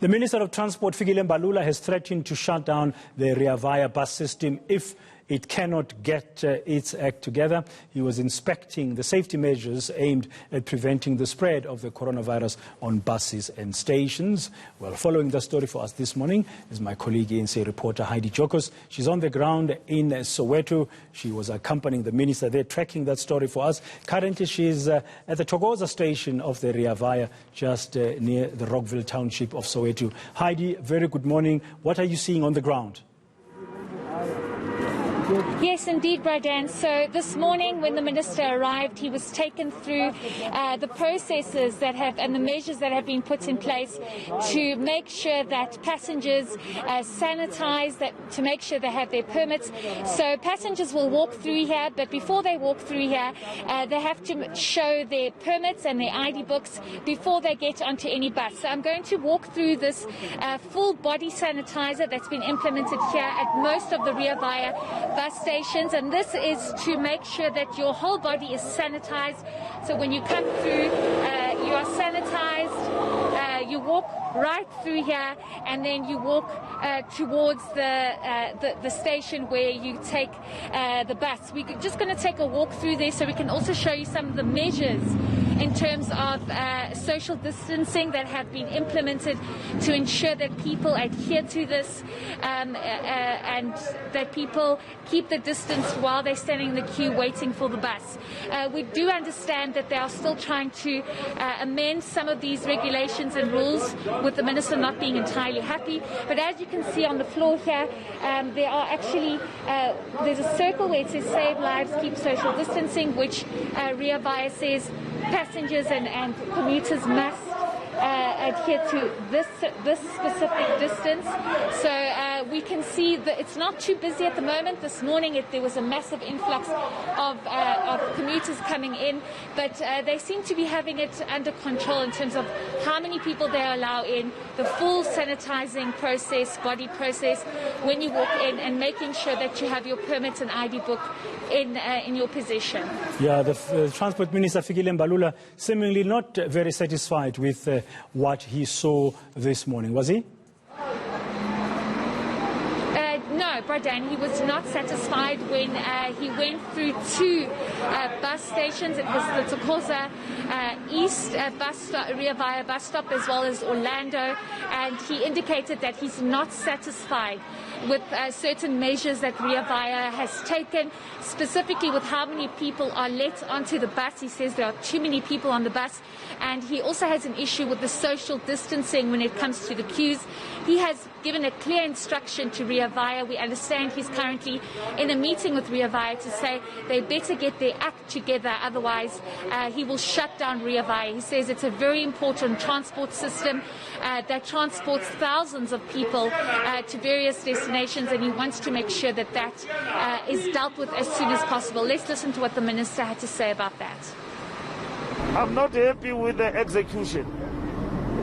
The Minister of Transport, Fikile Mbalula, has threatened to shut down the Rea Vaya bus system if it cannot get its act together. He was inspecting the safety measures aimed at preventing the spread of the coronavirus on buses and stations. Well, following the story for us this morning is my colleague ANC reporter Heidi Jokos. She's on the ground in Soweto. She was accompanying the minister there, tracking that story for us. Currently, she's at the Thokoza station of the Rea Vaya, just near the Rockville township of Soweto. Heidi, very good morning. What are you seeing on the ground? Yes, indeed, Bradan. So this morning when the minister arrived, he was taken through the processes that have and the measures that have been put in place to make sure that passengers sanitize, to make sure they have their permits. So passengers will walk through here, but before they walk through here, they have to show their permits and their ID books before they get onto any bus. So I'm going to walk through this full body sanitizer that's been implemented here at most of the Rea Vaya bus stations, and this is to make sure that your whole body is sanitized. So when you come through, you are sanitized. You walk right through here, and then you walk towards the station where you take the bus. We're just going to take a walk through there so we can also show you some of the measures in terms of social distancing that have been implemented to ensure that people adhere to this and that people keep the distance while they're standing in the queue waiting for the bus. We do understand that they are still trying to amend some of these regulations and rules, with the minister not being entirely happy. But as you can see on the floor here, there are actually, there's a circle where it says save lives, keep social distancing, which Rea Vaya says passengers and commuters must adhere to this specific distance. So we can see that it's not too busy at the moment. This morning there was a massive influx of commuters coming in, but they seem to be having it under control in terms of how many people they allow in, the full sanitizing process, body process, when you walk in, and making sure that you have your permit and ID book in your possession. Yeah, the Transport Minister Fikile Mbalula seemingly not very satisfied with what he saw this morning, was he? No, Bradan, he was not satisfied when he went through two bus stations. It was the Thokoza East Rea Vaya bus stop, as well as Orlando, and he indicated that he's not satisfied with certain measures that Rea Vaya has taken, specifically with how many people are let onto the bus. He says there are too many people on the bus, and he also has an issue with the social distancing when it comes to the queues. He has given a clear instruction to Rea Vaya. We understand he's currently in a meeting with Rea Vaya to say they better get their act together, otherwise he will shut down Rea Vaya. He says it's a very important transport system that transports thousands of people to various destinations, and he wants to make sure that that is dealt with as soon as possible. Let's listen to what the minister had to say about that. I'm not happy with the execution,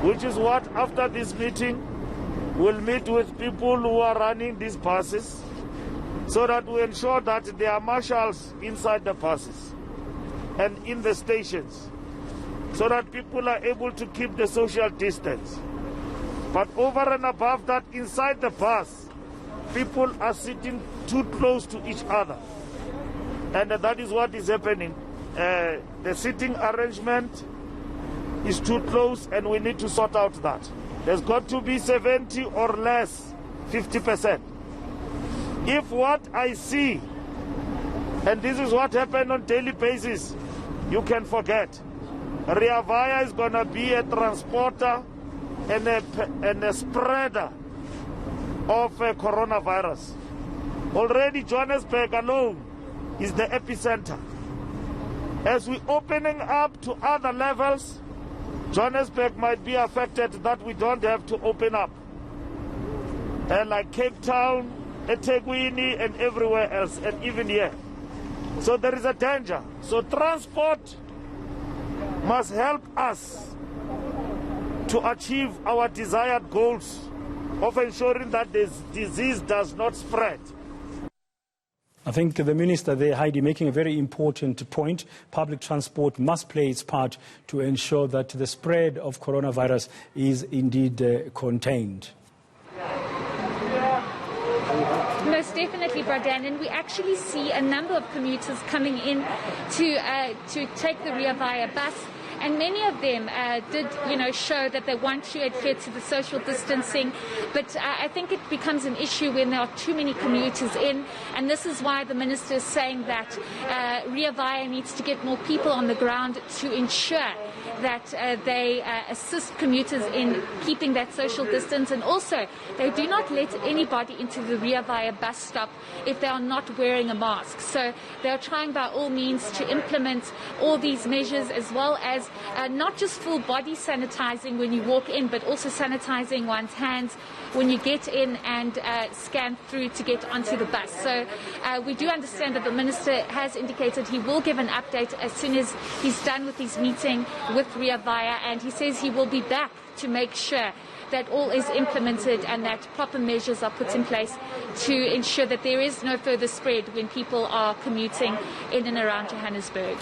which is what, after this meeting, we'll meet with people who are running these buses so that we ensure that there are marshals inside the buses and in the stations so that people are able to keep the social distance. But over and above that, inside the bus, people are sitting too close to each other. And that is what is happening. The sitting arrangement is too close, and we need to sort out that. There's got to be 70 or less, 50%. If what I see, and this is what happened on daily basis, you can forget. Rea Vaya is going to be a transporter and a spreader of coronavirus. Already Johannesburg alone is the epicenter. As we're opening up to other levels, Johannesburg might be affected that we don't have to open up. Like Cape Town, eThekwini, and everywhere else, and even here. So there is a danger. So transport must help us to achieve our desired goals of ensuring that this disease does not spread. I think the Minister there, Heidi, making a very important point. Public transport must play its part to ensure that the spread of coronavirus is indeed contained. Most definitely, Bradan, and we actually see a number of commuters coming in to take the Rea Vaya bus. And many of them did, show that they want to adhere to the social distancing. But I think it becomes an issue when there are too many commuters in. And this is why the Minister is saying that Rea Vaya needs to get more people on the ground to ensure that they assist commuters in keeping that social distance. And also, they do not let anybody into the Rea Vaya bus stop if they are not wearing a mask. So they are trying by all means to implement all these measures, as well as not just full body sanitizing when you walk in, but also sanitizing one's hands when you get in and scan through to get onto the bus. So we do understand that the Minister has indicated he will give an update as soon as he's done with his meeting with Rea Vaya, and he says he will be back to make sure that all is implemented and that proper measures are put in place to ensure that there is no further spread when people are commuting in and around Johannesburg.